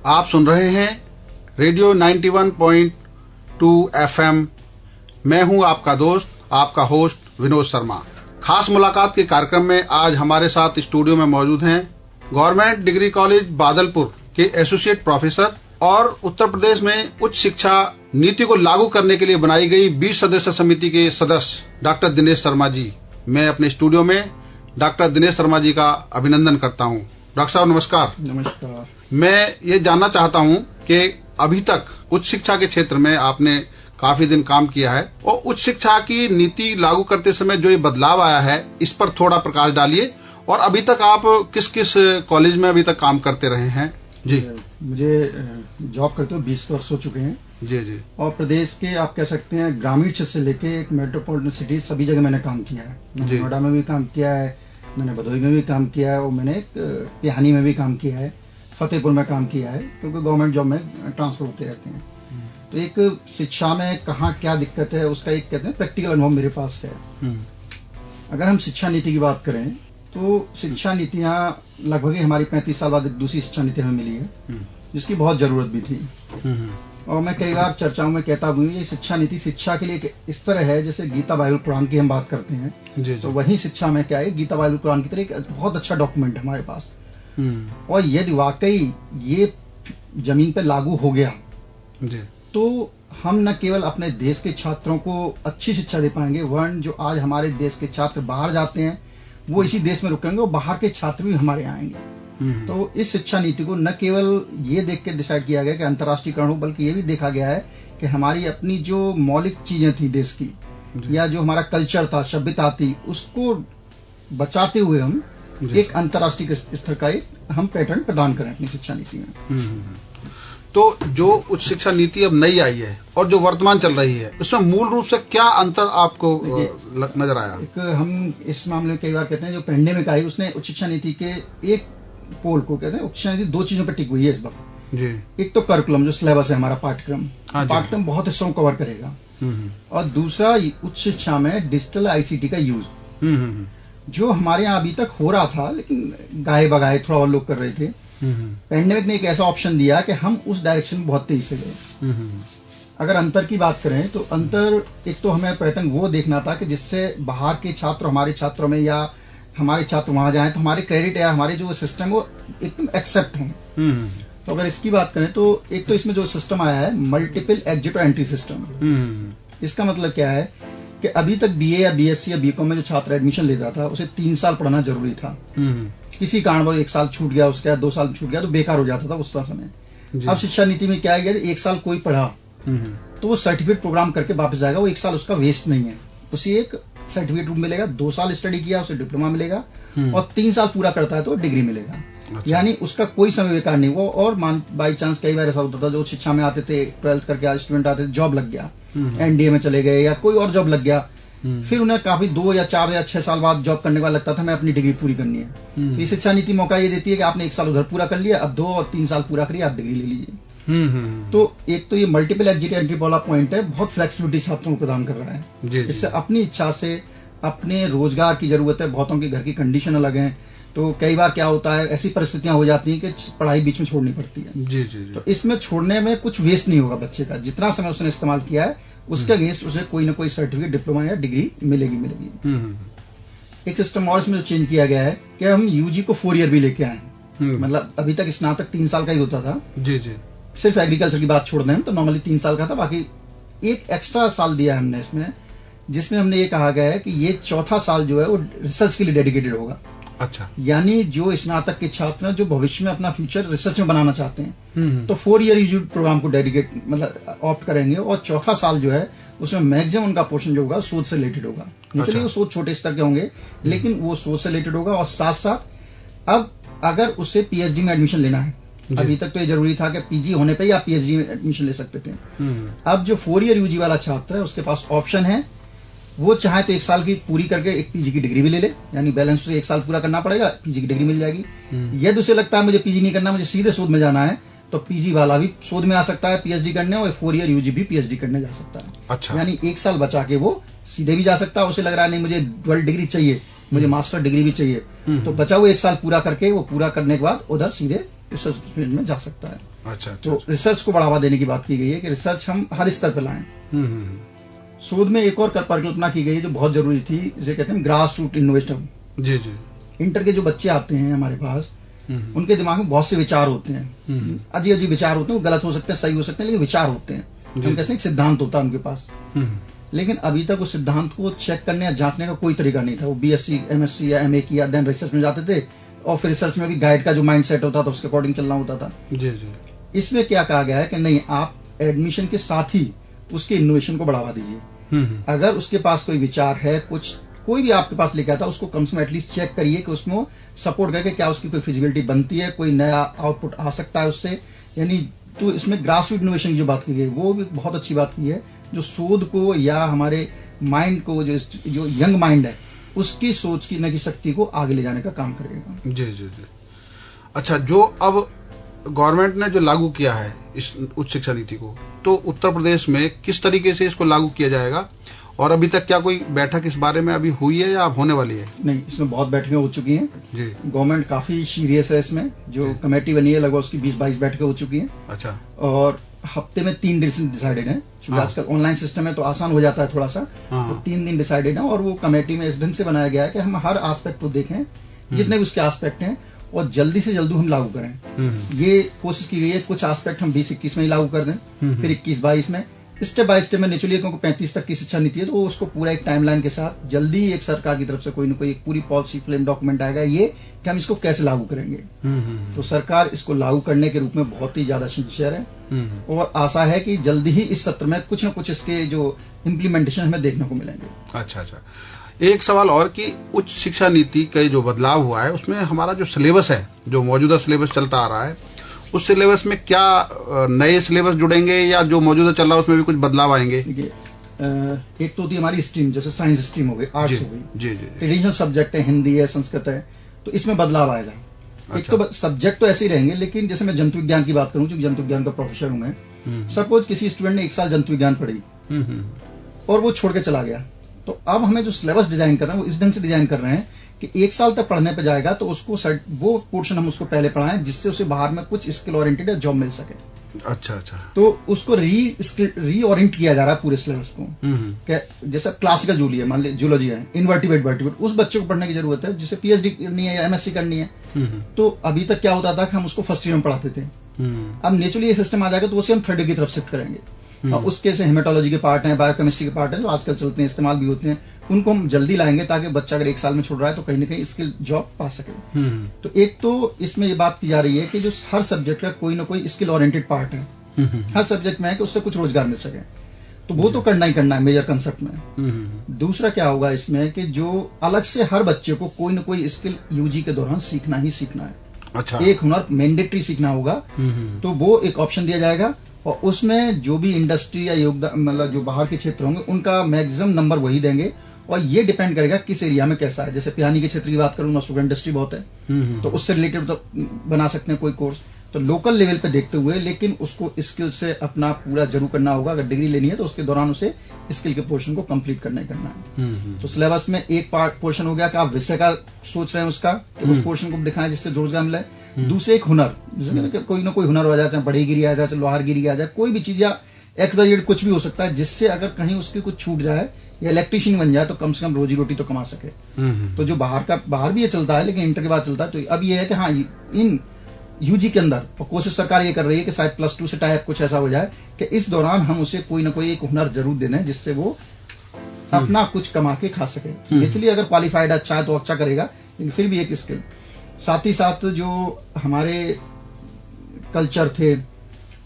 आप सुन रहे हैं रेडियो 91.2 FM। मैं हूं आपका दोस्त, आपका होस्ट विनोद शर्मा। खास मुलाकात के कार्यक्रम में आज हमारे साथ स्टूडियो में मौजूद हैं गवर्नमेंट डिग्री कॉलेज बादलपुर के एसोसिएट प्रोफेसर और उत्तर प्रदेश में उच्च शिक्षा नीति को लागू करने के लिए बनाई गई 20 सदस्य समिति के सदस्य डॉक्टर दिनेश शर्मा जी। मैं अपने स्टूडियो में डॉक्टर दिनेश शर्मा जी का अभिनंदन करता हूं। डॉक्टर साहब नमस्कार। नमस्कार। मैं ये जानना चाहता हूं कि अभी तक उच्च शिक्षा के क्षेत्र में आपने काफी दिन काम किया है और उच्च शिक्षा की नीति लागू करते समय जो ये बदलाव आया है इस पर थोड़ा प्रकाश डालिए। और अभी तक आप किस किस कॉलेज में अभी तक काम करते रहे हैं? जी, मुझे जॉब करते हुए 20 वर्ष हो चुके हैं। जी जी। और प्रदेश के आप कह सकते हैं ग्रामीण क्षेत्र से लेके एक मेट्रोपॉलिटन सिटी सभी जगह मैंने काम किया है। मैंने नोएडा में भी काम किया है, मैंने भदोही में भी काम किया है और मैंने पिहानी में भी काम किया है, फतेहपुर में काम किया है, क्योंकि गवर्नमेंट जॉब में ट्रांसफर होते रहते हैं। तो एक शिक्षा में कहाँ क्या दिक्कत है उसका एक कहते हैं प्रैक्टिकल अनुभव मेरे पास है। अगर हम शिक्षा नीति की बात करें तो शिक्षा नीतियाँ लगभग हमारी 35 साल बाद एक दूसरी शिक्षा नीति हमें मिली है, जिसकी बहुत जरूरत भी थी। और मैं कई बार चर्चाओं में कहता हूँ ये शिक्षा नीति शिक्षा के लिए इस तरह है जैसे गीता बाइबल कुरान की हम बात करते हैं जी। तो वही शिक्षा में क्या है, गीता बाइबल कुरान की तरह एक बहुत अच्छा डॉक्यूमेंट है हमारे पास। और यदि वाकई ये जमीन पे लागू हो गया जी, तो हम न केवल अपने देश के छात्रों को अच्छी शिक्षा दे पाएंगे, वरन जो आज हमारे देश के छात्र बाहर जाते हैं वो इसी देश में रुकेंगे और बाहर के छात्र भी हमारे आएंगे। तो इस शिक्षा नीति को न केवल ये देख के डिसाइड किया गया कि अंतर्राष्ट्रीयकरण हो, बल्कि ये भी देखा गया है कि हमारी अपनी जो मौलिक चीजें थी देश की या जो हमारा कल्चर था, सभ्यता थी, उसको बचाते हुए हम एक अंतर्राष्ट्रीय स्तर का एक हम पैटर्न प्रदान करें अपनी शिक्षा नीति में। तो जो उच्च शिक्षा नीति अब नई आई है और जो वर्तमान चल रही है उसमें मूल रूप से क्या अंतर आपको नजर आया? एक हम इस मामले में कई बार कहते हैं जो पेंडेमिक आई उसने उच्च शिक्षा नीति के एक पोल को कहते हैं उच्च शिक्षा नीति दो चीजों पर टिक हुई है इस वक्त जी। एक तो करिकुलम जो सिलेबस है हमारा पाठ्यक्रम बहुत हिस्सों को कवर करेगा, और दूसरा उच्च शिक्षा में डिजिटल ICT का यूज जो हमारे यहाँ अभी तक हो रहा था लेकिन गाये बगाए थोड़ा और लोग कर रहे थे। पेंडेमिक ने एक ऐसा ऑप्शन दिया कि हम उस डायरेक्शन में बहुत तेजी से गए। अगर अंतर की बात करें तो अंतर एक तो हमें पैटर्न वो देखना था कि जिससे बाहर के छात्र हमारे छात्रों में या हमारे छात्र वहां जाएं तो हमारे क्रेडिट या हमारे जो सिस्टम वो एकदम एक्सेप्ट हों। तो अगर इसकी बात करें तो एक तो इसमें जो सिस्टम आया है मल्टीपल एग्जिट और एंट्री सिस्टम। इसका मतलब क्या है कि अभी तक BA या BSc या BCom में जो छात्र एडमिशन लेता था उसे 3 साल पढ़ना जरूरी था। किसी कारणवश 1 साल छूट गया, उसके बाद 2 साल छूट गया तो बेकार हो जाता था उस समय। अब शिक्षा नीति में क्या है, 1 साल कोई पढ़ा तो वो सर्टिफिकेट प्रोग्राम करके वापस जाएगा, वो 1 साल उसका वेस्ट नहीं है, उसे एक सर्टिफिकेट मिलेगा। 2 साल स्टडी किया उसे डिप्लोमा मिलेगा और 3 साल पूरा करता है तो डिग्री मिलेगा। अच्छा। यानी उसका कोई समय बेकार नहीं हुआ। और बाई चांस कई बार ऐसा होता था जो शिक्षा में आते थे 12th करके आज स्टूडेंट आते थे, जॉब लग गया, NDA में चले गए या कोई और जॉब लग गया, फिर उन्हें काफी 2 या 4 या 6 साल बाद जॉब करने का लगता था मैं अपनी डिग्री पूरी करनी है। तो ये शिक्षा नीति मौका ये देती है कि आपने 1 साल उधर पूरा कर लिया, अब 2 और 3 साल पूरा करिए, आप डिग्री ले लीजिए। तो एक तो ये मल्टीपल एग्जिट एंट्री वाला पॉइंट है, बहुत फ्लेक्सिबिलिटी छात्रों को प्रदान कर रहा है। इससे अपनी इच्छा से अपने रोजगार की जरूरत है, बहुतों के घर की कंडीशन अलग है, तो कई बार क्या होता है ऐसी परिस्थितियां हो जाती हैं कि पढ़ाई बीच में छोड़नी पड़ती है। जी। तो इसमें छोड़ने में कुछ वेस्ट नहीं होगा बच्चे का, जितना समय उसने इस्तेमाल किया है उसके अगेंस्ट उसे कोई ना कोई सर्टिफिकेट, डिप्लोमा या डिग्री मिलेगी। एक सिस्टम और इसमें जो चेंज किया गया है कि हम UG को 4 ईयर भी लेके आए। मतलब अभी तक स्नातक 3 साल का ही होता था जी। सिर्फ एग्रीकल्चर की बात छोड़ दें तो नॉर्मली 3 साल का था, बाकी एक एक्स्ट्रा साल दिया हमने इसमें, जिसमें हमने ये कहा गया है कि ये चौथा साल जो है वो रिसर्च के लिए डेडिकेटेड होगा। अच्छा। यानी जो स्नातक के छात्र हैं जो भविष्य में अपना फ्यूचर रिसर्च में बनाना चाहते हैं तो 4 ईयर UG प्रोग्राम को डेडिकेट मतलब ऑप्ट करेंगे, और चौथा साल जो है उसमें मैक्सिमम उनका पोर्शन जो होगा शोध से रिलेटेड होगा। अच्छा। वो शोध छोटे स्तर के होंगे लेकिन वो शोध से रिलेटेड होगा। और साथ साथ अब अगर उसे PhD में एडमिशन लेना है, अभी तक तो ये जरूरी था कि PG होने पे ही आप PhD में एडमिशन ले सकते थे। अब जो 4 ईयर UG वाला छात्र है उसके पास ऑप्शन है, वो चाहे तो 1 साल की पूरी करके एक PG की डिग्री भी ले ले, यानी बैलेंस से 1 साल पूरा करना पड़ेगा, PG की डिग्री मिल जाएगी। यदि उसे लगता है मुझे PG नहीं करना, मुझे सीधे शोध में जाना है, तो PG वाला भी शोध में आ सकता है PhD करने, और 4 ईयर UG भी PhD करने जा सकता है। अच्छा। यानी 1 साल बचा के वो सीधे भी जा सकता है, उसे लग रहा है नहीं मुझे डबल डिग्री चाहिए, मुझे मास्टर डिग्री भी चाहिए, तो बचा वो 1 साल पूरा करके वो पूरा करने के बाद उधर सीधे रिसर्च फील्ड में जा सकता है। अच्छा। तो रिसर्च को बढ़ावा देने की बात की गई है कि रिसर्च हम हर स्तर पर लाएं। शोध में एक और परिकल्पना की गई है जो बहुत जरूरी थी, जिसे कहते हैं ग्रास रूट इनोवेशन। जी जी। इंटर के जो बच्चे आते हैं हमारे पास, उनके दिमाग में बहुत से विचार होते हैं, अजीब अजीब विचार होते हैं, वो गलत हो सकते हैं, सही हो सकते हैं, लेकिन विचार होते हैं। हम कहते हैं एक सिद्धांत होता है उनके पास, लेकिन अभी तक उस सिद्धांत को चेक करने या जांचने का कोई तरीका नहीं था। वो बीएससी, एमएससी या एमए किया, देन रिसर्च में जाते थे, और फिर रिसर्च में भी गाइड का जो माइंड सेट होता था उसके अकॉर्डिंग चलना होता था। जी जी। इसमें क्या कहा गया है कि नहीं, आप एडमिशन के साथ ही उसके इनोवेशन को बढ़ावा दीजिए। अगर उसके पास कोई विचार है, कुछ कोई भी आपके पास लेके आता, उसको कम से कम एटलीस्ट चेक करिए कि उसमें सपोर्ट करके क्या उसकी कोई फिजिबिलिटी बनती है, कोई नया आउटपुट आ सकता है उससे। यानी तो इसमें ग्रास रूट इनोवेशन की जो बात की गई वो भी बहुत अच्छी बात की है, जो शोध को या हमारे माइंड को, जो यंग माइंड है उसकी सोच की, न की शक्ति को आगे ले जाने का काम करेगा। जी जी जी। अच्छा, जो अब गवर्नमेंट ने जो लागू किया है इस उच्च शिक्षा नीति को, तो उत्तर प्रदेश में किस तरीके से इसको लागू किया जाएगा, और अभी तक क्या कोई बैठक इस बारे में अभी हुई है या होने वाली है? नहीं, इसमें बहुत बैठकें हो चुकी हैं जी। गवर्नमेंट काफी सीरियस है इसमें। जो कमेटी बनी है लगभग उसकी 20-22 बैठकें हो चुकी हैं। अच्छा। और हफ्ते में 3 दिन डिसाइडेड है, क्योंकि आजकल ऑनलाइन सिस्टम है तो आसान हो जाता है थोड़ा सा। तो 3 दिन डिसाइडेड है, और वो कमेटी में इस ढंग से बनाया गया है कि हम हर एस्पेक्ट को देखें, जितने भी उसके एस्पेक्ट हैं, और जल्दी से जल्दी हम लागू करें। ये कोशिश की गई है कुछ एस्पेक्ट हम 20-21 में ही लागू कर दें, फिर 21-22 में, स्टेप बाय स्टेप में। नेचुरली क्योंकि 35 तक की शिक्षा नीति है, तो वो उसको पूरा एक टाइमलाइन के साथ जल्दी एक सरकार की तरफ से कोई न कोई एक पूरी पॉलिसी फ्रेम डॉक्यूमेंट आएगा, ये कि हम इसको कैसे लागू करेंगे। तो सरकार इसको लागू करने के रूप में बहुत ही ज्यादा सिंसियर है, और आशा है कि जल्दी ही इस सत्र में कुछ न कुछ इसके जो इम्प्लीमेंटेशन हमें देखने को मिलेंगे। अच्छा अच्छा। एक सवाल और कि उच्च शिक्षा नीति का जो बदलाव हुआ है उसमें हमारा जो सिलेबस है, जो मौजूदा सिलेबस चलता आ रहा है, उस सिलेबस में क्या नए सिलेबस जुड़ेंगे या जो मौजूदा चल रहा है उसमें भी कुछ बदलाव आएंगे? देखिए, एक तो होती है हमारी स्ट्रीम, जैसे साइंस स्ट्रीम हो गई, आर्ट्स हो गई, जी जी। ट्रेडिशनल सब्जेक्ट है, हिंदी है, संस्कृत है, तो इसमें बदलाव आएगा। अच्छा। एक तो सब्जेक्ट तो ऐसे ही रहेंगे, लेकिन जैसे मैं जंतु विज्ञान की बात करूं, क्योंकि जंतु विज्ञान का प्रोफेसर हूं मैं, सपोज किसी स्टूडेंट ने 1 साल जंतु विज्ञान पढ़ी और वो छोड़ के चला गया, तो अब हमें जो सिलेबस डिजाइन कर रहे हैं वो इस ढंग से डिजाइन कर रहे हैं कि 1 साल तक पढ़ने पे जाएगा तो उसको वो पोर्शन हम उसको पहले पढ़ाएं, जिससे उसे बाहर में कुछ स्किल ओरिएंटेड या जॉब मिल सके। अच्छा अच्छा। तो उसको रीओरिएंट किया जा रहा है पूरे सिलेबस को। जैसे क्लासिकल जूली है, मान लीजिए जूलॉजी है, इनवर्टिब्रेट वर्टिब्रेट, उस बच्चे को पढ़ने की जरूरत है जिसे पीएचडी करनी है या एमएससी करनी है। तो अभी तक क्या होता था कि हम उसको फर्स्ट ईयर में पढ़ाते थे। अब नेचुरली ये सिस्टम आ जाएगा तो उसे हम थर्ड ईयर की तरफ शिफ्ट करेंगे, और उसके से हेमेटोलॉजी के पार्ट हैं, बायोकेमिस्ट्री के पार्ट हैं, जो आजकल चलते हैं, इस्तेमाल भी होते हैं, उनको हम जल्दी लाएंगे ताकि बच्चा अगर 1 साल में छोड़ रहा है तो कहीं ना कहीं स्किल जॉब पा सके। तो एक तो इसमें ये बात की जा रही है कि जो हर सब्जेक्ट का कोई ना कोई स्किल ओरिएंटेड पार्ट है हर सब्जेक्ट में है, कि उससे कुछ रोजगार मिल सके, तो वो तो करना ही करना है मेजर कंसेप्ट में। दूसरा क्या होगा इसमें कि जो अलग से हर बच्चे को कोई ना कोई स्किल यूजी के दौरान सीखना ही सीखना है। अच्छा। एक हुनर मैंडेटरी सीखना होगा, तो वो एक ऑप्शन दिया जाएगा, और उसमें जो भी इंडस्ट्री या योगदान, मतलब जो बाहर के क्षेत्र होंगे उनका मैक्सिमम नंबर वही देंगे, और ये डिपेंड करेगा किस एरिया में कैसा है। जैसे पियानी के क्षेत्र की बात करूँ, शुगर इंडस्ट्री बहुत है, तो उससे रिलेटेड तो बना सकते हैं कोई कोर्स, तो लोकल लेवल पे देखते हुए, लेकिन उसको स्किल से अपना पूरा जरूर करना होगा। अगर डिग्री लेनी है तो उसके दौरान उसे स्किल के पोर्शन को कंप्लीट करना ही करना है। तो सिलेबस में एक पार्ट पोर्शन हो गया कि आप विषय का सोच रहे हैं उसका, कि उस पोर्शन को दिखाएं जिससे रोजगार मिले। दूसरे एक हुनर, जैसे कोई ना कोई हुनर हो जाए, चाहे बढ़ईगिरी आ जाए, चाहे लोहारगिरी आ जाए, कोई भी चीज या एक्सवाइजेड कुछ भी हो सकता है, जिससे अगर कहीं उसकी कुछ छूट जाए या इलेक्ट्रिशियन बन जाए तो कम से कम रोजी रोटी तो कमा सके। तो जो बाहर भी ये चलता है, लेकिन इंटर के बाद चलता है। तो अब ये है कि हाँ, इन यूजी के अंदर और कोशिश सरकार ये कर रही है कि शायद +2 से टाइप कुछ ऐसा हो जाए कि इस दौरान हम उसे कोई ना कोई एक हुनर जरूर दे दें, जिससे वो अपना कुछ कमा के खा सके। नेचुरली अगर क्वालिफाइड अच्छा है तो अच्छा करेगा, लेकिन फिर भी एक स्किल। साथ ही साथ जो हमारे कल्चर थे,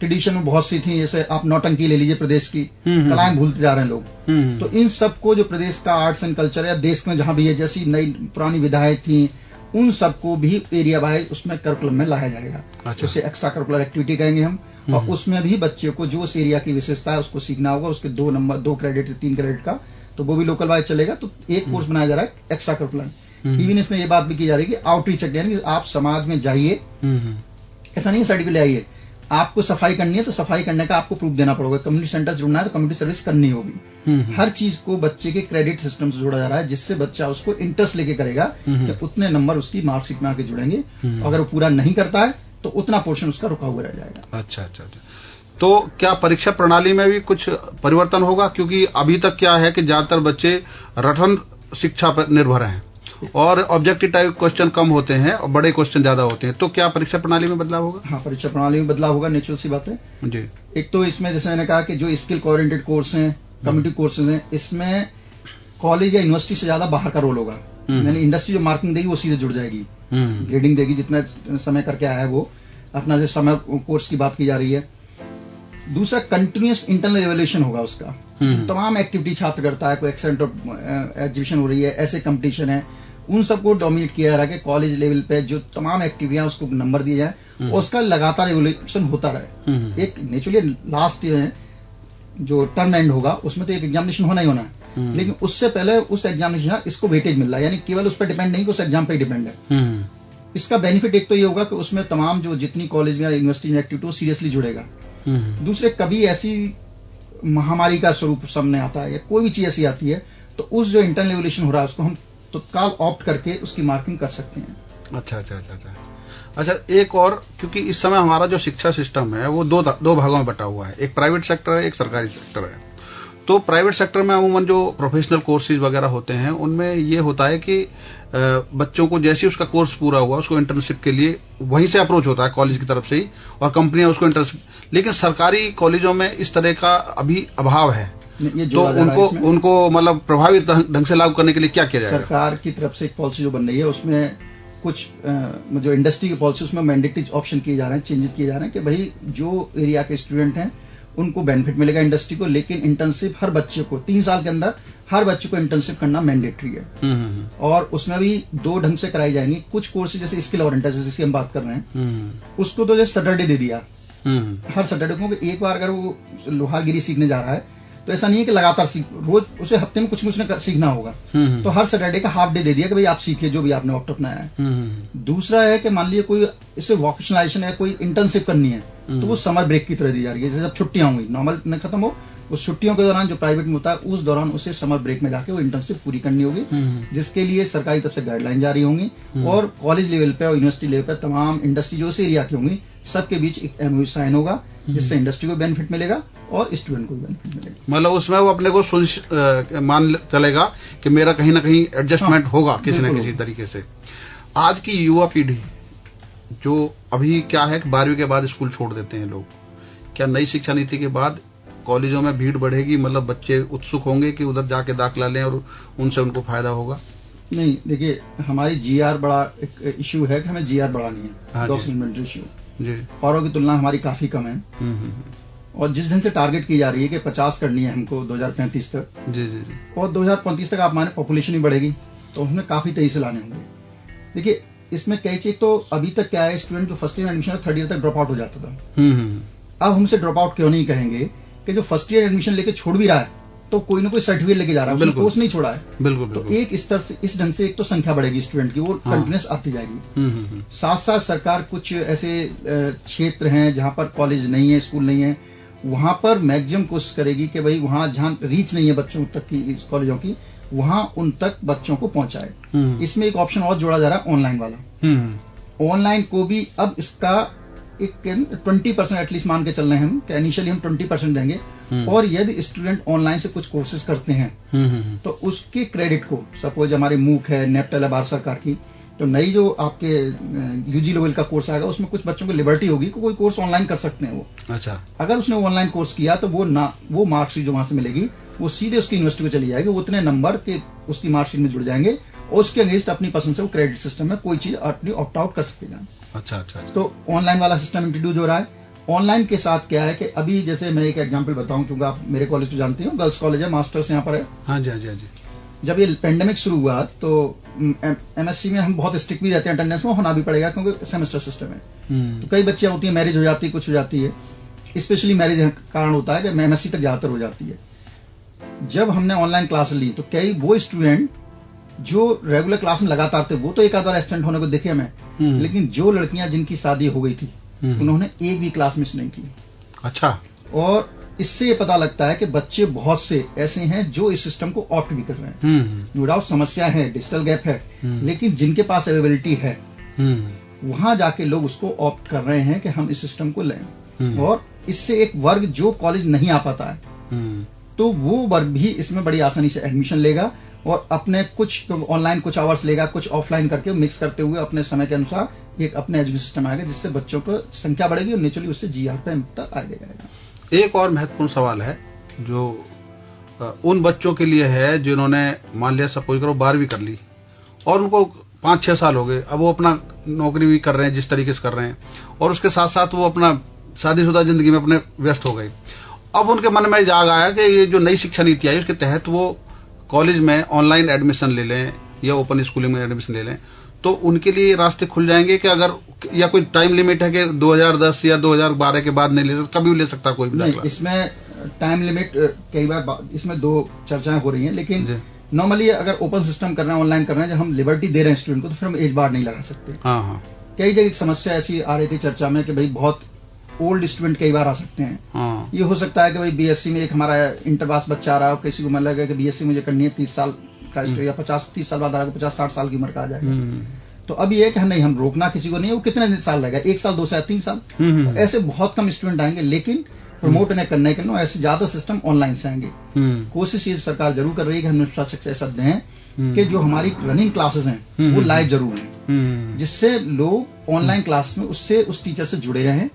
ट्रेडिशन में बहुत सी थी, जैसे आप नौटंकी ले लीजिए, प्रदेश की कलाएं भूलते जा रहे हैं लोग। तो इन सबको जो प्रदेश का आर्ट्स एंड कल्चर या देश में जहां भी है, जैसी नई पुरानी विधाएं थी, उन सबको भी एरिया वाइज उसमें करिकुलम में लाया जाएगा। अच्छा। उसे एक्स्ट्रा करिकुलर एक्टिविटी कहेंगे हम, और उसमें भी बच्चे को जो उस एरिया की विशेषता है उसको सीखना होगा। उसके 2 क्रेडिट 3 क्रेडिट का, तो वो भी लोकल वाइज चलेगा। तो एक कोर्स बनाया जा रहा है एक्स्ट्रा करिकुलर। इवन इसमें ये बात भी की जा रही है कि आउटरीच, यानी कि आप समाज में जाइए, ऐसा नहीं सर्टिफिकेट ले आइए, आपको सफाई करनी है तो सफाई करने का आपको प्रूफ देना पड़ेगा। कम्युनिटी सेंटर जुड़ना है तो कम्युनिटी सर्विस करनी होगी। हर चीज को बच्चे के क्रेडिट सिस्टम से जोड़ा जा रहा है, जिससे बच्चा उसको इंटरेस्ट लेके करेगा कि उतने नंबर उसकी मार्कशीट में आके जुड़ेंगे। अगर वो पूरा नहीं करता है तो उतना पोर्शन उसका रुका हुआ रह जाएगा। अच्छा अच्छा अच्छा। तो क्या परीक्षा प्रणाली में भी कुछ परिवर्तन होगा? क्योंकि अभी तक क्या है कि ज्यादातर बच्चे रटन शिक्षा पर निर्भर हैं और ऑब्जेक्टिव टाइप क्वेश्चन कम होते हैं और बड़े क्वेश्चन ज्यादा होते हैं। तो क्या परीक्षा प्रणाली में बदलाव होगा? हाँ, परीक्षा प्रणाली में बदलाव होगा, नेचुरल सी बात है जी। एक तो इसमें जैसे मैंने कहा कि जो स्किल ओरिएंटेड कोर्स हैं, कम्युनिटी कोर्सेज हैं, इसमें कॉलेज या यूनिवर्सिटी से ज्यादा बाहर का रोल होगा। यानी इंडस्ट्री जो मार्किंग देगी वो सीधे जुड़ जाएगी, ग्रेडिंग देगी, जितना समय करके आया है वो अपना जो समय कोर्स की बात की जा रही है। दूसरा, कंटिन्यूअस इंटरनल एवल्यूएशन होगा उसका, तमाम एक्टिविटी छात्र करता है, कोई एक्सेंट एग्जीबिशन हो रही है, ऐसे कंपटीशन है, उन सबको डोमिनेट किया जा रहा है कि कॉलेज लेवल पे जो तमाम एक्टिविटियां उसको नंबर दिए जाए और उसका लगातार एवोल्यूशन होता रहे। एक नेचुरली लास्ट जो टर्म एंड होगा उसमें तो एक एग्जामिनेशन होना ही होना है, लेकिन उससे पहले उस एग्जामिनेशन इसको वेटेज मिल रहा है, यानी केवल उस पर डिपेंड नहीं कि उस एग्जाम पे ही डिपेंड है। इसका बेनिफिट एक तो ये होगा कि उसमें तमाम जो जितनी कॉलेज में यूनिवर्सिटी में एक्टिविटी सीरियसली जुड़ेगा। दूसरे, कभी ऐसी महामारी का स्वरूप सामने आता है या कोई भी चीज ऐसी आती है तो उस जो इंटरनल एवोल्यूशन हो रहा है उसको हम तत्काल ऑप्ट करके उसकी मार्किंग कर सकते हैं। अच्छा अच्छा अच्छा अच्छा अच्छा। एक और, क्योंकि इस समय हमारा जो शिक्षा सिस्टम है वो दो भागों में बटा हुआ है, एक प्राइवेट सेक्टर है, एक सरकारी सेक्टर है। तो प्राइवेट सेक्टर में अमूमन जो प्रोफेशनल कोर्सेज वगैरह होते हैं उनमें ये होता है कि बच्चों को जैसे उसका कोर्स पूरा हुआ उसको इंटर्नशिप के लिए वहीं से अप्रोच होता है कॉलेज की तरफ से ही, और कंपनियां उसको इंटर्नशिप। लेकिन सरकारी कॉलेजों में इस तरह का अभी अभाव है, तो उनको मतलब प्रभावित ढंग से लागू करने के लिए क्या किया जाएगा? सरकार की तरफ से एक पॉलिसी जो बन रही है उसमें कुछ जो इंडस्ट्री की पॉलिसी उसमें मैंडेटरी ऑप्शन किए जा रहे हैं, चेंजेस किए जा रहे हैं कि भाई जो एरिया के स्टूडेंट हैं उनको बेनिफिट मिलेगा इंडस्ट्री को, लेकिन इंटर्नशिप हर बच्चे को 3 साल के अंदर हर बच्चे को इंटर्नशिप करना मैंडेटरी है। और उसमें भी 2 ढंग से कराई जाएंगी। कुछ कोर्सेज जैसे स्किल ओरिएंटेड जिसकी हम बात कर रहे हैं उसको तो जैसे सैटरडे दे दिया, हर सैटरडे को एक बार अगर वो लोहारगिरी सीखने जा रहा है तो ऐसा नहीं है कि लगातार रोज उसे हफ्ते में कुछ सीखना होगा, तो हर सैटरडे का हाफ डे दे दिया कि भाई आप सीखिए जो भी आपने ऑप्ट अपनाया है। दूसरा है कि मान लीजिए कोई इसे वोकेशनलाइजेशन है, कोई इंटर्नशिप करनी है तो वो समर ब्रेक की तरह दी जा रही है। जैसे जब छुट्टियां हुई नॉर्मल न खत्म हो, उस छुट्टियों के दौरान जो प्राइवेट में होता है उस दौरान उसे समर ब्रेक में जाके वो इंटर्नशिप पूरी करनी होगी, जिसके लिए सरकारी तरफ से गाइडलाइन जारी होंगी और कॉलेज लेवल पे और यूनिवर्सिटी लेवल पे तमाम इंडस्ट्री जो इस एरिया की होंगी सबके बीच एक एमओयू साइन होगा, जिससे इंडस्ट्री को बेनिफिट मिलेगा और स्टूडेंट को भी बेनिफिट मिलेगा। मतलब उसमें वो अपने को मान चलेगा कि मेरा कहीं ना कहीं एडजस्टमेंट होगा किसी न किसी तरीके से। आज की युवा पीढ़ी जो अभी क्या है कि 12वीं के बाद स्कूल छोड़ देते हैं लोग, क्या नई शिक्षा नीति के बाद कॉलेजों में भीड़ बढ़ेगी? मतलब बच्चे उत्सुक होंगे कि उधर जाके दाखिला लें और उनसे उनको फायदा होगा? नहीं, देखिए हमारी जीआर बड़ा एक इश्यू है कि हमें जीआर बढ़ानी है। हाँ इश्यू औरों की तुलना हमारी काफी कम है और जिस ढंग से टारगेट की जा रही है कि 50 करनी है हमको 2035 तक जी जी जी, और 2035 तक आप माने पॉपुलेशन ही बढ़ेगी तो उसमें काफी तेजी से लाने होंगे। देखिए इसमें कई चीज, तो अभी तक क्या है, स्टूडेंट जो first year admission 3rd year तक ड्रॉप आउट हो जाता था। अब हमसे ड्रॉप आउट क्यों नहीं कहेंगे कि जो फर्स्ट ईयर एडमिशन लेके छोड़ भी रहा है तो कोई ना कोई सर्टिफिकेट लेके जा रहा है, कोर्स नहीं छोड़ा है। बिल्कुल, तो एक स्तर से इस ढंग से एक तो संख्या बढ़ेगी स्टूडेंट की, वो कंटिन्यूस आती जाएगी। साथ साथ सरकार कुछ ऐसे क्षेत्र हैं जहां पर कॉलेज नहीं है, स्कूल नहीं है, वहां पर मैक्सिमम कोशिश करेगी कि भाई वहां जहां रीच नहीं है बच्चों तक की इस कॉलेजों की, वहां उन तक बच्चों को पहुंचाए। इसमें एक ऑप्शन और जोड़ा जा रहा है ऑनलाइन वाला। ऑनलाइन को भी अब इसका एक 20% एटलीस्ट मान के चल रहे हैं हम, इनिशियली हम 20% देंगे और यदि स्टूडेंट ऑनलाइन से कुछ कोर्सेज करते हैं तो उसके क्रेडिट को, सपोज हमारे मूक है, नेपटल है भारत सरकार की, तो नई जो आपके यूजी लेवल का कोर्स आएगा उसमें कुछ बच्चों को लिबर्टी होगी कि कोई कोर्स ऑनलाइन कर सकते हैं वो। अच्छा, अगर उसने ऑनलाइन कोर्स किया तो वो मार्कशीट जो वहां से मिलेगी वो सीधे उसकी यूनिवर्सिटी को चली जाएगी, वो उतने नंबर के उसकी मार्कशीट में जुड़ जाएंगे और उसके अगेंस्ट अपनी पसंद से वो क्रेडिट सिस्टम में कोई चीज अपनी ऑप्ट आउट कर सकेगा। अच्छा अच्छा। तो ऑनलाइन वाला सिस्टम इंट्रोड्यूस हो रहा है। ऑनलाइन के साथ क्या है कि अभी जैसे मैं एक एग्जांपल बताऊं, क्योंकि आप मेरे कॉलेज तो जानते हो, गर्ल्स कॉलेज है, मास्टर्स यहाँ पर है। हाँ जी, हाँ जी, हाँ जी। जब ये पेंडेमिक शुरू हुआ तो एमएससी में हम बहुत स्ट्रिक्ट भी रहते हैं, अटेंडेंस में होना भी पड़ेगा क्योंकि सेमेस्टर सिस्टम है। तो कई बच्चियां होती है, मैरिज हो जाती है, कुछ हो जाती है, स्पेशली मैरिज कारण होता है कि एमएससी तक ज्यादातर हो जाती है। जब हमने ऑनलाइन क्लास ली तो कई वो स्टूडेंट जो रेगुलर क्लास में लगातार थे वो तो एक आध बार एब्सेंट होने को देखे हमें, लेकिन जो लड़कियां जिनकी शादी हो गई थी उन्होंने एक भी क्लास मिस नहीं की। अच्छा। और इससे ये पता लगता है कि बच्चे बहुत से ऐसे हैं जो इस सिस्टम को ऑप्ट भी कर रहे हैं। नो डाउट समस्या है, डिजिटल गैप है, लेकिन जिनके पास अवेलेबिलिटी है वहां जाके लोग उसको ऑप्ट कर रहे हैं कि हम इस सिस्टम को लें, और इससे एक वर्ग जो कॉलेज नहीं आ पाता है तो वो वर्ग भी इसमें बड़ी आसानी से एडमिशन लेगा और अपने कुछ ऑनलाइन कुछ आवर्स लेगा, कुछ ऑफलाइन करके मिक्स करते हुए अपने समय के अनुसार एक अपने एजुकेशन सिस्टम आएगा, जिससे बच्चों को संख्या बढ़ेगी और नेचुरली उससे जीआर पे तक आ जाएगा। एक और महत्वपूर्ण सवाल है जो उन बच्चों के लिए है जिन्होंने मान लिया सपोज करो 12वीं कर ली और उनको 5-6 साल हो गए, अब वो अपना नौकरी भी कर रहे हैं जिस तरीके से कर रहे हैं और उसके साथ साथ वो अपना शादीशुदा जिंदगी में अपने व्यस्त हो गए। अब उनके मन में जाग आया कि ये जो नई शिक्षा नीति आई उसके तहत वो कॉलेज में ऑनलाइन एडमिशन ले लें या ओपन स्कूलिंग में एडमिशन ले लें, तो उनके लिए रास्ते खुल जाएंगे कि अगर या कोई टाइम लिमिट है कि 2010 या 2012 के बाद नहीं ले सकता, कभी भी ले सकता कोई भी दाखिला? इसमें टाइम लिमिट कई बार इसमें 2 चर्चाएं हो रही हैं, लेकिन नॉर्मली अगर ओपन सिस्टम कर रहे हैं, ऑनलाइन कर रहे हैं, जब हम लिबर्टी दे रहे हैं स्टूडेंट को तो फिर हम एज बार नहीं लगा सकते। हाँ। कई जगह समस्या ऐसी आ रही थी चर्चा में कि भाई बहुत ओल्ड स्टूडेंट कई बार आ सकते हैं। हाँ। ये हो सकता है कि भाई बीएससी में एक हमारा इंटर पास बच्चा आ रहा है, किसी को मन लगा कि बीएससी मुझे करनी है 30 साल का या 50-30 साल बाद आ रहा है, 50-60 साल की उम्र का आ जाएगा। तो अब ये है कि नहीं, हम रोकना किसी को नहीं है, वो कितने साल लगेगा, 1 साल 2 साल 3 साल, तो ऐसे बहुत कम स्टूडेंट आएंगे, लेकिन प्रमोट इन्हें करने के लिए ऐसे ज्यादा सिस्टम ऑनलाइन से आएंगे। कोशिश ये सरकार जरूर कर रही है कि हम इंफ्रास्ट्रक्चर ऐसा दें कि जो हमारी रनिंग क्लासेस हैं वो लाइव जरूर हैं, जिससे लोग ऑनलाइन क्लास में उससे उस टीचर से जुड़े रहें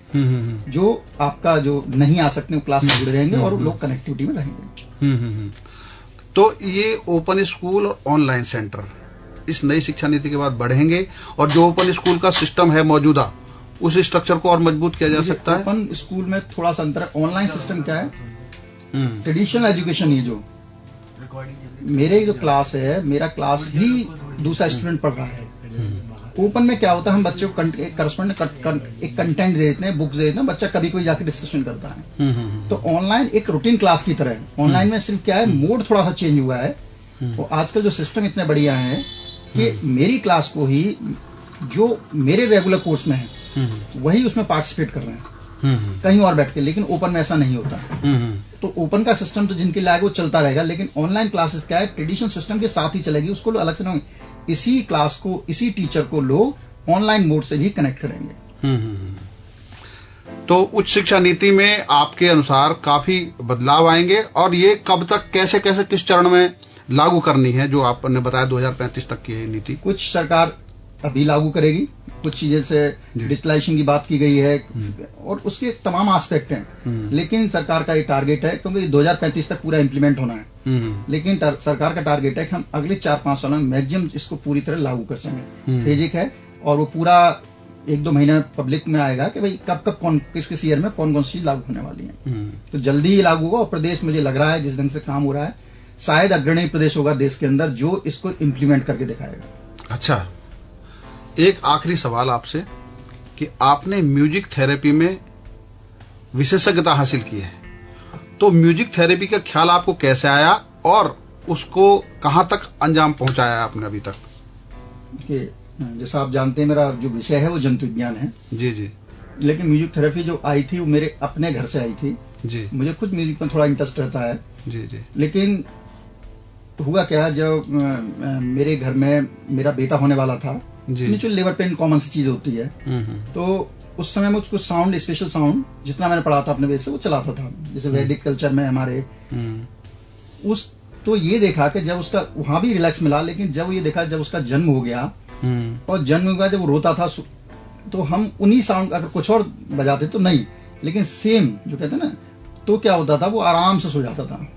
जो आपका जो नहीं आ सकते क्लास से जुड़े रहेंगे और लोग कनेक्टिविटी में रहेंगे। तो ये ओपन स्कूल और ऑनलाइन सेंटर इस नई शिक्षा नीति के बाद बढ़ेंगे और जो ओपन स्कूल का सिस्टम है मौजूदा उस स्ट्रक्चर को और मजबूत किया जा सकता है। ओपन स्कूल में थोड़ा सा अंतर है। ऑनलाइन सिस्टम क्या है, ट्रेडिशनल एजुकेशन, ये जो मेरे जो क्लास है, मेरा क्लास ही दूसरा स्टूडेंट पढ़ रहा है। ओपन में क्या होता है, हम बच्चे को करस्पॉन्ड एक कंटेंट दे देते हैं, बुक्स दे देते हैं, बच्चा कभी कोई जाकर डिस्कशन करता है। तो ऑनलाइन एक रूटीन क्लास की तरह है। ऑनलाइन में सिर्फ क्या है, मोड थोड़ा सा चेंज हुआ है और आजकल जो सिस्टम इतने बढ़िया है कि मेरी क्लास को ही जो मेरे रेगुलर कोर्स में है वही उसमें पार्टिसिपेट कर रहे हैं कहीं और बैठ के, लेकिन ओपन में ऐसा नहीं होता। तो ओपन का सिस्टम तो जिनके लिए वो चलता रहेगा, लेकिन ऑनलाइन क्लासेस क्या है, ट्रेडिशनल सिस्टम के साथ ही चलेगी, उसको अलग से नहीं, इसी क्लास को इसी टीचर को लोग ऑनलाइन मोड से भी कनेक्ट करेंगे। तो उच्च शिक्षा नीति में आपके अनुसार काफी बदलाव आएंगे और ये कब तक कैसे कैसे किस चरण में लागू करनी है, जो आपने बताया 2035 तक की है नीति? कुछ सरकार अभी लागू करेगी, कुछ चीजें से डिजिटलाइजेशन की बात की गई है और उसके तमाम एस्पेक्ट हैं, लेकिन सरकार का ये टारगेट है क्योंकि 2035 तक पूरा इम्प्लीमेंट होना है, लेकिन सरकार का टारगेट है कि हम अगले 4-5 सालों में मैक्सिमम इसको पूरी तरह लागू कर सकें। फेजिक है और वो पूरा 1-2 महीने में पब्लिक में आएगा कि भाई कब कौन किस ईयर में कौन कौन सी चीज लागू होने वाली है। तो जल्दी ही लागू होगा और प्रदेश मुझे लग रहा है जिस ढंग से काम हो रहा है शायद अग्रणी प्रदेश होगा देश के अंदर जो इसको इम्प्लीमेंट करके दिखाएगा। अच्छा, एक आखिरी सवाल आपसे कि आपने म्यूजिक थेरेपी में विशेषज्ञता हासिल की है, तो म्यूजिक थेरेपी का ख्याल आपको कैसे आया और उसको कहां तक अंजाम पहुंचाया आपने अभी तक? जैसा आप जानते हैं मेरा जो विषय है वो जंतु विज्ञान है। जी। लेकिन म्यूजिक थेरेपी जो आई थी वो मेरे अपने घर से आई थी। जी। मुझे खुद म्यूजिक में थोड़ा इंटरेस्ट रहता है। जी। लेकिन हुआ क्या, जब मेरे घर में मेरा बेटा होने वाला था, नेचुरल लेबर पेन कॉमन सी चीज होती है, तो उस समय मुझको साउंड, स्पेशल साउंड जितना मैंने पढ़ा था अपने बेस से वो चलाता था, जैसे वैदिक कल्चर में हमारे तो ये देखा कि जब उसका वहां भी रिलैक्स मिला, लेकिन जब ये देखा जब उसका जन्म हो गया और जन्म हुआ जब वो रोता था तो हम उन्हीं साउंड अगर कुछ और बजाते तो नहीं, लेकिन सेम जो कहते हैं ना, तो क्या होता था वो आराम से सो जाता था।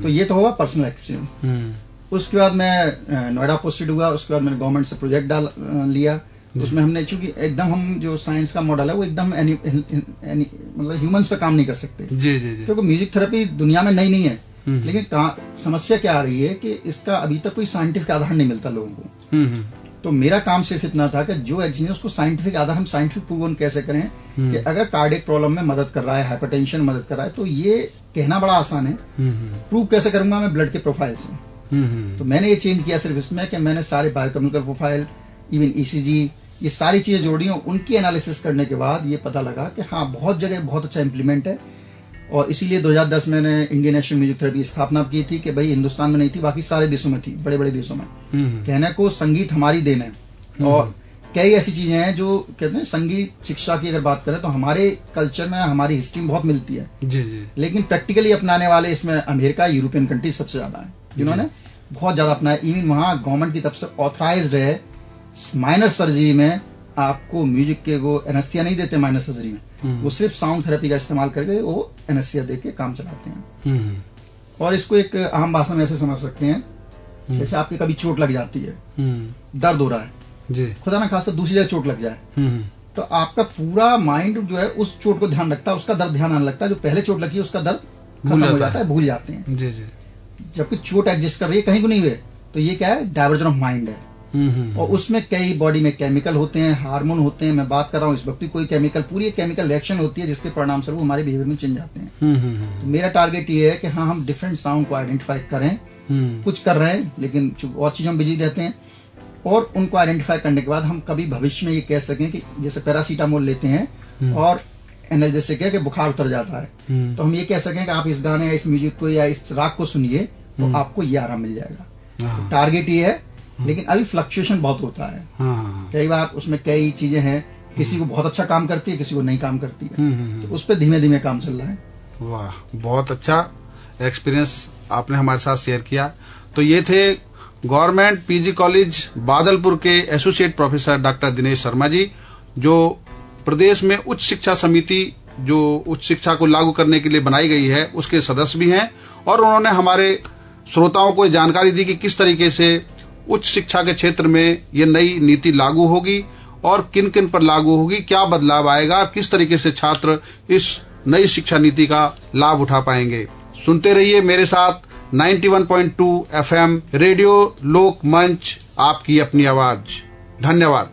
तो ये तो होगा पर्सनल एक्सपीरियंस। उसके बाद मैं नोएडा पोस्टेड हुआ, उसके बाद मैंने गवर्नमेंट से प्रोजेक्ट लिया, उसमें हमने चूंकि एकदम हम जो साइंस का मॉडल है वो एकदम मतलब ह्यूमंस पे काम नहीं कर सकते। जी। क्योंकि म्यूजिक थेरेपी दुनिया में नई नहीं है, लेकिन समस्या क्या आ रही है कि इसका अभी तक कोई साइंटिफिक आधार नहीं मिलता लोगों को। तो मेरा काम सिर्फ इतना था कि जो एक्सीडेंट उसको साइंटिफिक आधार, हम साइंटिफिक प्रूव कैसे करें कि अगर कार्डियक प्रॉब्लम में मदद कर रहा है, हाइपरटेंशन में मदद कर रहा है, तो ये कहना बड़ा आसान है, प्रूव कैसे करूंगा मैं ब्लड के प्रोफाइल से। तो मैंने ये चेंज किया सिर्फ इसमें कि मैंने सारे बायोकेमिकल प्रोफाइल, इवन ईसीजी, ये सारी चीजें जोड़ी और उनकी एनालिसिस करने के बाद ये पता लगा कि हाँ बहुत जगह बहुत अच्छा इम्प्लीमेंट है। और इसीलिए 2010 मैंने इंडियन नेशनल म्यूजिक थेरेपी स्थापना की थी कि भाई हिंदुस्तान में नहीं थी, बाकी सारे देशों में थी, बड़े बड़े देशों में। कहने को संगीत हमारी देन है और कई ऐसी चीजें हैं जो कहते हैं संगीत शिक्षा की अगर बात करें तो हमारे कल्चर में हमारी हिस्ट्री में बहुत मिलती है जी जी, लेकिन प्रैक्टिकली अपनाने वाले इसमें अमेरिका यूरोपियन कंट्री सबसे ज्यादा है जिन्होंने बहुत ज्यादा अपनाया। इवन वहाँ गवर्नमेंट की तरफ से ऑथराइज्ड है माइनर सर्जरी में आपको म्यूजिक के वो एनेस्थीसिया नहीं देते माइनर सर्जरी में, वो सिर्फ साउंड थेरेपी का इस्तेमाल करके वो एनेस्थीसिया दे के काम चलाते हैं। और इसको एक आम भाषा में ऐसे समझ सकते हैं जैसे आपके कभी चोट लग जाती है, दर्द हो रहा है जी, खुदा ना खास्ता दूसरी जगह चोट लग जाए तो आपका पूरा माइंड जो है उस चोट को ध्यान रखता है, उसका दर्द ध्यान आने लगता है, जो पहले चोट लगी है उसका दर्द खत्म हो जाता है, भूल जाते हैं। जी जी, जबकि चोट एग्जिस्ट कर रही है कहीं को नहीं हुए तो ये क्या है, डायवर्जन ऑफ माइंड है। और उसमें कई बॉडी में केमिकल होते हैं, हार्मोन होते हैं, मैं बात कर रहा हूँ इस वक्त कोई केमिकल, पूरी एक केमिकल रिएक्शन होती है जिसके परिणाम स्वरूप हमारे बिहेवियर में चेंज आते हैं। तो मेरा टारगेट ये है कि हाँ हम डिफरेंट साउंड को आइडेंटिफाई करें, कुछ कर रहे हैं लेकिन और चीजों में बिजी रहते हैं, और उनको आइडेंटिफाई करने के बाद हम कभी भविष्य में ये कह सकें कि जैसे पैरासीटामोल लेते हैं और एनाल्जेसिक है कि बुखार उतर जाता है, तो हम ये कह सकें कि आप इस गाने या इस म्यूजिक को या इस राग को सुनिए तो आपको ये आराम मिल जाएगा। तो टारगेट ये है, लेकिन अभी फ्लक्चुएशन बहुत होता है। कई बार उसमें कई चीजें हैं, किसी को बहुत अच्छा काम करती है, किसी को नहीं काम करती है, तो उस पर धीमे धीमे काम चल रहा है। वाह, बहुत अच्छा एक्सपीरियंस आपने हमारे साथ शेयर किया। तो ये थे गवर्नमेंट पीजी कॉलेज बादलपुर के associate professor doctor Dinesh Sharma ji, जो प्रदेश में उच्च शिक्षा समिति जो उच्च शिक्षा को लागू करने के लिए बनाई गई है उसके सदस्य भी हैं, और उन्होंने हमारे श्रोताओं को जानकारी दी कि किस तरीके से उच्च शिक्षा के क्षेत्र में ये नई नीति लागू होगी और किन किन पर लागू होगी, क्या बदलाव आएगा, किस तरीके से छात्र इस नई शिक्षा नीति का लाभ उठा पाएंगे। सुनते रहिए मेरे साथ 91.2 FM रेडियो लोक मंच, आपकी अपनी आवाज। धन्यवाद।